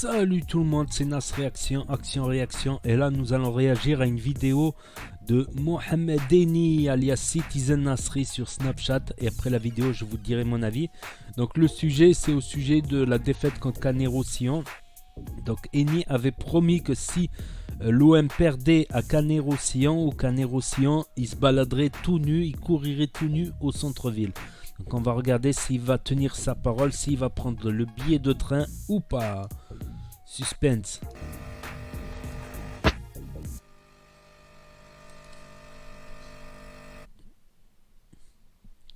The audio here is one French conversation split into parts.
Salut tout le monde, c'est Nas Réaction, Action Réaction. Et là, nous allons réagir à une vidéo de Mohamed Eni alias Citizen Nasri sur Snapchat. Et après la vidéo, je vous dirai mon avis. Donc le sujet, c'est au sujet de la défaite contre Canet-Roussillon. Donc Eni avait promis que si l'OM perdait à Canet-Roussillon ou Canet-Roussillon, il se baladerait tout nu, il courirait tout nu au centre-ville. Donc on va regarder s'il va tenir sa parole, s'il va prendre le billet de train ou pas. Suspense.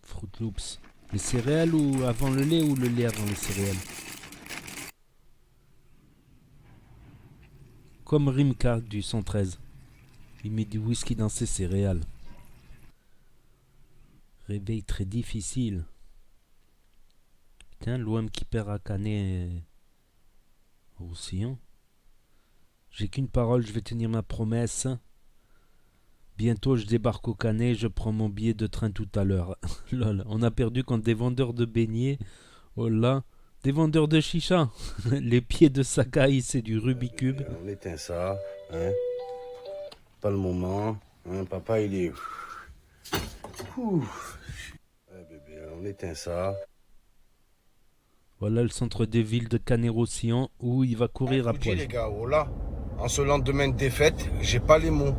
Fruit Loops. Les céréales ou avant le lait ou le lait avant les céréales? Comme Rimka du 113. Il met du whisky dans ses céréales. Réveil très difficile. Putain, l'OM qui perd à Canet-Roussillon. J'ai qu'une parole, je vais tenir ma promesse. Bientôt je débarque au Canet, je prends mon billet de train tout à l'heure. Lol, on a perdu contre des vendeurs de beignets. Oh là, des vendeurs de chicha. Les pieds de Sakai, c'est du Rubik's Cube. On éteint ça, hein. Pas le moment, hein. Papa il est... Ouf. Ouais, bébé, on éteint ça. Voilà le centre des villes de Canet-Roussillon où il va courir à poil. Les gars, oh là, en ce lendemain de défaite, j'ai pas les mots.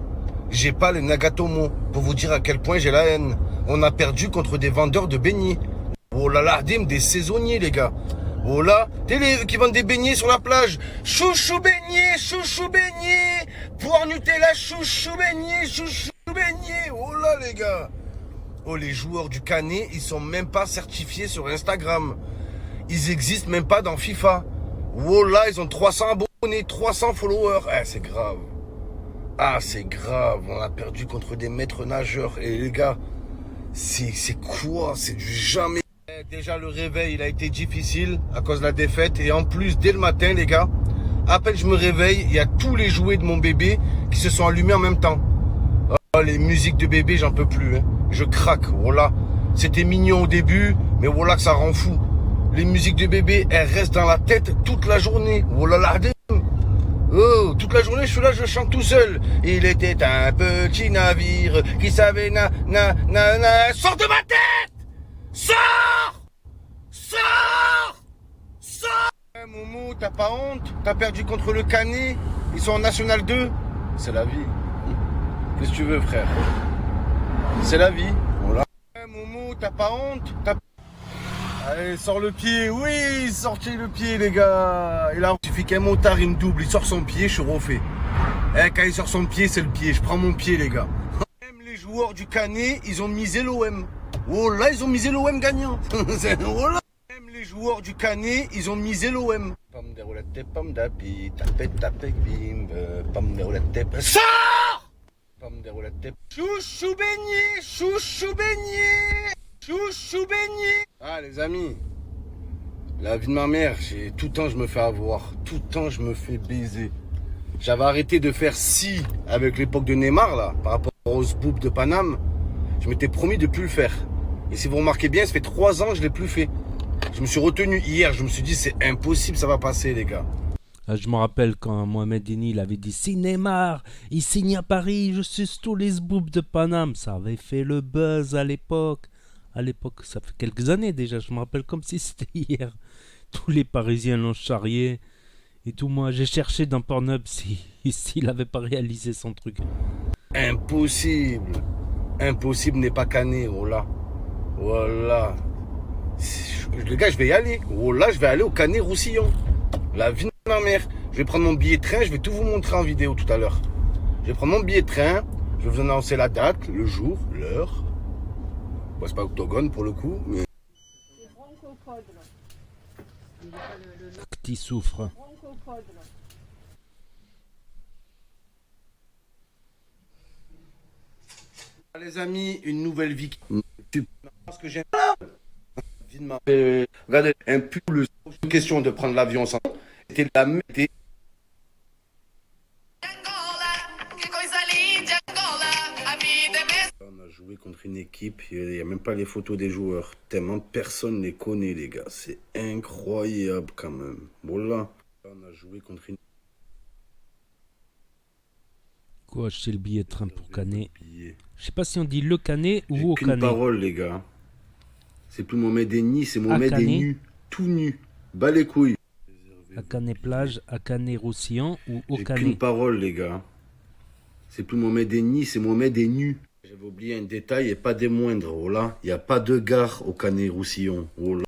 J'ai pas les nagatomo pour vous dire à quel point j'ai la haine. On a perdu contre des vendeurs de beignets. Oh là là, des saisonniers les gars. Oh là, les qui vendent des beignets sur la plage. Chouchou beignet, poire Nutella, chouchou beignet. Oh là les gars. Oh, les joueurs du Canet, ils sont même pas certifiés sur Instagram. Ils existent même pas dans FIFA. Oh là, ils ont 300 abonnés, 300 followers. Eh, c'est grave. Ah, c'est grave. On a perdu contre des maîtres nageurs. Et les gars, c'est quoi? C'est du jamais. Déjà, le réveil, il a été difficile à cause de la défaite. Et en plus, dès le matin, les gars, à peine je me réveille, il y a tous les jouets de mon bébé qui se sont allumés en même temps. Oh, les musiques de bébé, j'en peux plus. Hein. Je craque. Voilà. C'était mignon au début, mais voilà que ça rend fou. Les musiques de bébé, elles restent dans la tête toute la journée. Oh là là, oh, toute la journée, je suis là, je chante tout seul. Il était un petit navire qui savait Sors de ma tête! Sors! Hey, Momo, t'as pas honte? T'as perdu contre le Canet? Ils sont en National 2? C'est la vie. Qu'est-ce que tu veux, frère? C'est la vie. Voilà. Hey, Momo, t'as pas honte? Allez, sors le pied. Oui, sortez le pied, les gars. Et là, il suffit qu'un motard, il me double. Il sort son pied, je suis refait. Eh, quand il sort son pied, c'est le pied. Je prends mon pied, les gars. Même les joueurs du Canet, ils ont misé l'OM. Oh là, ils ont misé l'OM gagnant. Oh là. Même les joueurs du Canet, ils ont misé l'OM. Pomme de roulette, pomme d'api, tapette, bim, pomme de roulette. Sors! Pomme de roulette. Chouchou beignet. Ah les amis, la vie de ma mère, tout le temps je me fais avoir, tout le temps je me fais baiser. J'avais arrêté de faire si avec l'époque de Neymar là, par rapport aux boobs de Paname. Je m'étais promis de plus le faire. Et si vous remarquez bien, ça fait 3 ans que je l'ai plus fait. Je me suis retenu hier, je me suis dit c'est impossible, ça va passer les gars. Je me rappelle quand Mohamed Eni il avait dit si Neymar il signe à Paris, je suce tous les boobs de Paname. Ça avait fait le buzz à l'époque. À l'époque, ça fait quelques années déjà, je me rappelle comme si c'était hier. Tous les Parisiens l'ont charrié. Et tout moi, j'ai cherché dans Pornhub s'il avait pas réalisé son truc. Impossible. Impossible n'est pas Canet, oh là. Voilà. Les gars, je vais y aller. Oh là, je vais aller au Canet-Roussillon. La vie de ma mère. Je vais prendre mon billet de train, je vais tout vous montrer en vidéo tout à l'heure. Je vais prendre mon billet de train, je vais vous annoncer la date, le jour, l'heure. Bon, c'est pas octogone pour le coup, mais... Petit souffre. Les amis, une nouvelle vie. Ce que j'aime. Regardez, un pull, une question de prendre l'avion sans. C'était la météo. On a joué contre une équipe, il n'y a même pas les photos des joueurs. Tellement personne ne les connaît, les gars. C'est incroyable quand même. Voilà. On a joué contre une... Quoi, acheter le billet de train pour Canet. billet. Je sais pas si on dit le Canet J'ai ou au qu'une Canet. parole, les gars. C'est plus Mohamed Eni, c'est Mohamed Canet. Eni. Tout nu. Bas les couilles. À Canet-Plage, à Canet-Roussillon ou au J'ai Canet. qu'une parole, les gars. C'est plus Mohamed Eni, c'est Mohamed Eni. J'avais oublié un détail et pas des moindres. Oh là, il n'y a pas de gare au Canet-Roussillon. Oh là.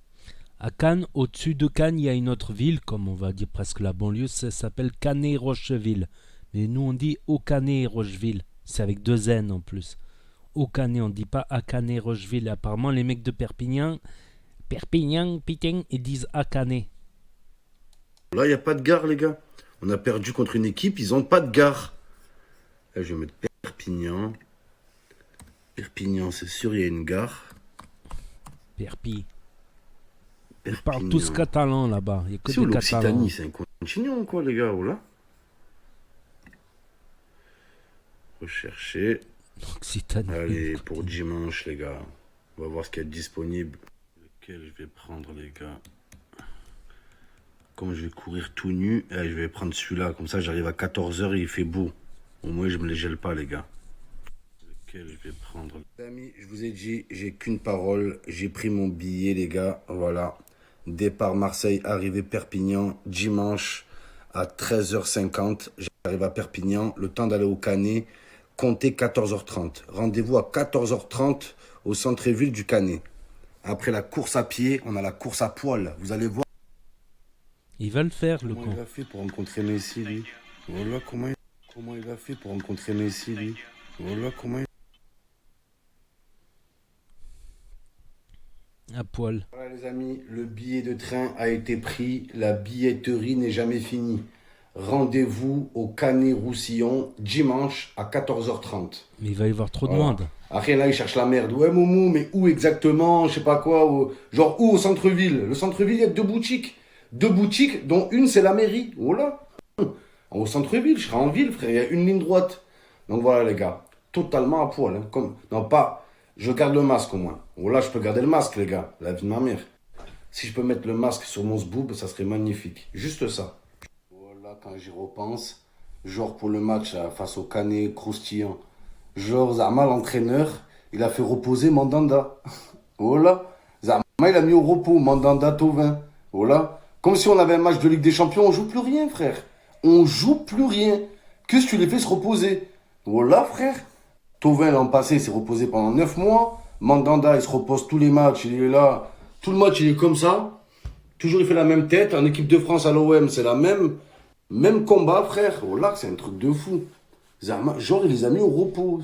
À Cannes, au-dessus de Cannes, il y a une autre ville, comme on va dire presque la banlieue, ça s'appelle Canet-Rocheville. Mais nous, on dit au Canet-Rocheville. C'est avec 2 N en plus. Au Canet, on ne dit pas à Canet-Rocheville. Apparemment, les mecs de Perpignan, putain, ils disent à Canet. Là, il n'y a pas de gare, les gars. On a perdu contre une équipe, ils n'ont pas de gare. Là, je vais mettre Perpignan. Perpignan, c'est sûr, il y a une gare. Perpi. Ils Perpignan. parlent tous catalan là-bas. Il y a que C'est où des catalans. l'Occitanie? C'est un continent, quoi, les gars. Oh là. Rechercher. Occitanie. Allez, pour dimanche, les gars. On va voir ce qu'il y a de disponible. Lequel je vais prendre, les gars? Comme je vais courir tout nu, je vais prendre celui-là. Comme ça, j'arrive à 14h et il fait beau. Au moins, je me les gèle pas, les gars. Lequel je vais prendre? Les amis, je vous ai dit, j'ai qu'une parole. J'ai pris mon billet, les gars. Voilà. Départ Marseille, arrivée Perpignan, dimanche à 13h50. J'arrive à Perpignan. Le temps d'aller au Canet. Comptez 14h30. Rendez-vous à 14h30 au centre-ville du Canet. Après la course à pied, on a la course à poil. Vous allez voir. Il va le faire, le Comment con. il a fait pour rencontrer Messi, lui? Voilà comment il a fait pour rencontrer Messi, lui? Voilà comment il... À poil. Voilà les amis, le billet de train a été pris. La billetterie n'est jamais finie. Rendez-vous au Canet-Roussillon dimanche à 14h30. Mais il va y avoir trop de Voilà. monde. Après là, il cherche la merde. Ouais, Momo, mais où exactement? Je sais pas quoi. Genre où au centre-ville? Le centre-ville, il y a 2 boutiques. 2 boutiques, dont une, c'est la mairie. Oh là. Au centre-ville, je serai en ville, frère. Il y a une ligne droite. Donc voilà, les gars. Totalement à poil. Hein. Comme... Non, pas... Je garde le masque au moins. Oh là, je peux garder le masque, les gars. La vie de ma mère. Si je peux mettre le masque sur mon zboob, ça serait magnifique. Juste ça. Voilà, quand j'y repense. Genre pour le match face au Canet croustillant. Genre, Zama, l'entraîneur, il a fait reposer Mandanda. Voilà. Zama, il a mis au repos Mandanda, Thauvin. Voilà. Comme si on avait un match de Ligue des Champions, on joue plus rien, frère. On joue plus rien. Qu'est-ce que tu les fais se reposer? Voilà, frère. Thauvin, l'an passé, il s'est reposé pendant 9 mois. Mandanda, il se repose tous les matchs, il est là. Tout le match, il est comme ça. Toujours, il fait la même tête. En équipe de France à l'OM, c'est la même combat, frère. Voilà, c'est un truc de fou. Zama, genre, il les a mis au repos.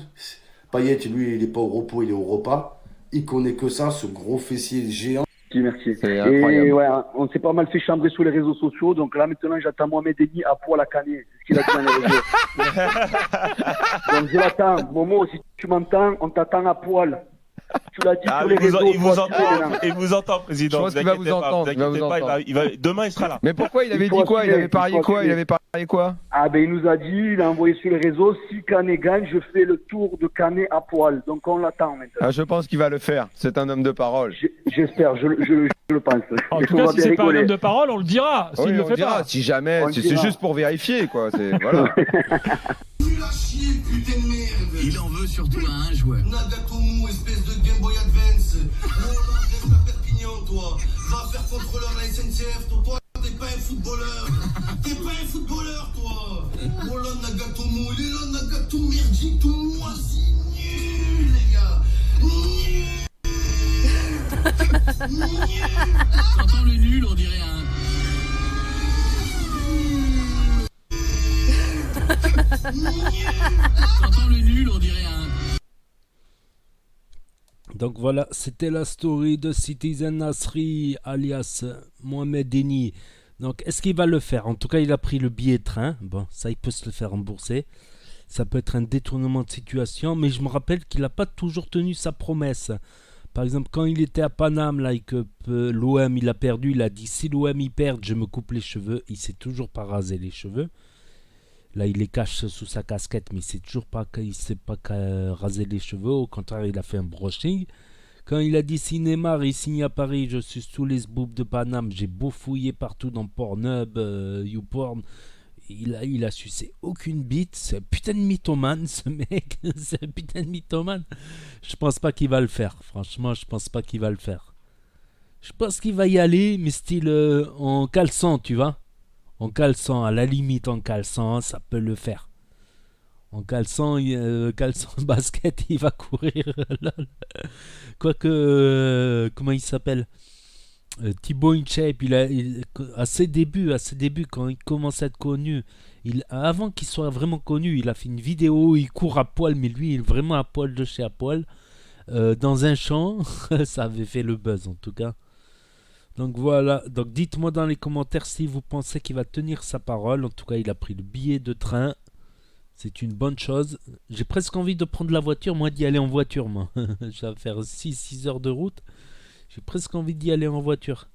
Payet, lui, il n'est pas au repos, il est au repas. Il connaît que ça, ce gros fessier géant. Merci. C'est incroyable. Et ouais, on s'est pas mal fait chambrer sur les réseaux sociaux. Donc là, maintenant, j'attends Mohamed Eni à poil à Canet. C'est ce qu'il a dit dans les réseaux. Donc je l'attends. Momo, si tu m'entends, on t'attend à poil. Tu l'as dit sur les réseaux. Il vous entend, président. Je pense qu'il va vous entendre. Demain, il sera là. Mais pourquoi il avait dit quoi? Il avait parié quoi? Il avait parié quoi? Ah ben il nous a dit, il a envoyé sur les réseaux, si Canet gagne, je fais le tour de Canet à poil. Donc on l'attend maintenant. Ah, je pense qu'il va le faire. C'est un homme de parole. J'espère, je le pense. En Et tout on cas, va si bien c'est pas un rigoler. homme de parole, on le dira. S'il Oui, le on fait dira. pas. Si jamais, On c'est dira. juste pour vérifier, quoi. Voilà. Nul à chier, putain de merde. Il en veut surtout à un joueur. Nagatomo, espèce de Game Boy Advance. Oh là, reste à Perpignan, toi. Va faire contrôleur à la SNCF, toi. T'es pas un footballeur. T'es pas un footballeur, toi. Oh là, Nagatomo, il est là, Nagato merdique, tout moisi. Nul, les gars. Nul. T'entends le nul, on dirait un. T'entends le nul, on dirait un. Donc voilà, c'était la story de Citizen Nasri alias Mohamed Eni. Donc est-ce qu'il va le faire? En tout cas, il a pris le billet de train. Bon, ça, il peut se le faire rembourser. Ça peut être un détournement de situation, mais je me rappelle qu'il n'a pas toujours tenu sa promesse. Par exemple, quand il était à Paname, là, et que l'OM il a perdu, il a dit si l'OM il perd, je me coupe les cheveux. Il s'est toujours pas rasé les cheveux. Là, il les cache sous sa casquette, mais il ne sait pas raser les cheveux. Au contraire, il a fait un brushing. Quand il a dit si Neymar il signe à Paris, je suis tous les boobs de Paname. J'ai beau fouiller partout dans Pornhub, YouPorn. Il a sucé aucune bite. C'est un putain de mythomane, ce mec. C'est un putain de mythomane. Je pense pas qu'il va le faire. Franchement, je pense pas qu'il va le faire. Je pense qu'il va y aller, mais style en caleçon, tu vois. En caleçon, à la limite en caleçon, ça peut le faire. En caleçon basket, il va courir. Quoique, comment il s'appelle Thibaut InShape, à ses débuts, quand il commence à être connu, avant qu'il soit vraiment connu, il a fait une vidéo où il court à poil, mais lui, il est vraiment à poil de chez à poil, dans un champ. Ça avait fait le buzz en tout cas. Donc voilà, donc dites-moi dans les commentaires si vous pensez qu'il va tenir sa parole. En tout cas, il a pris le billet de train. C'est une bonne chose. J'ai presque envie de prendre la voiture, moi d'y aller en voiture, moi. Je vais faire 6 heures de route. J'ai presque envie d'y aller en voiture.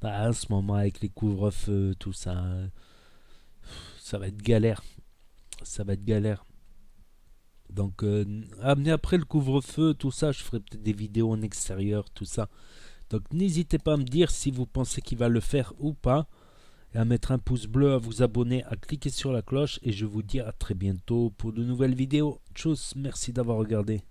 En ce moment, avec les couvre-feux, tout ça, ça va être galère. Ça va être galère. Donc, mais après le couvre-feu, tout ça, je ferai peut-être des vidéos en extérieur, tout ça. Donc, n'hésitez pas à me dire si vous pensez qu'il va le faire ou pas. Et à mettre un pouce bleu, à vous abonner, à cliquer sur la cloche. Et je vous dis à très bientôt pour de nouvelles vidéos. Tchuss, merci d'avoir regardé.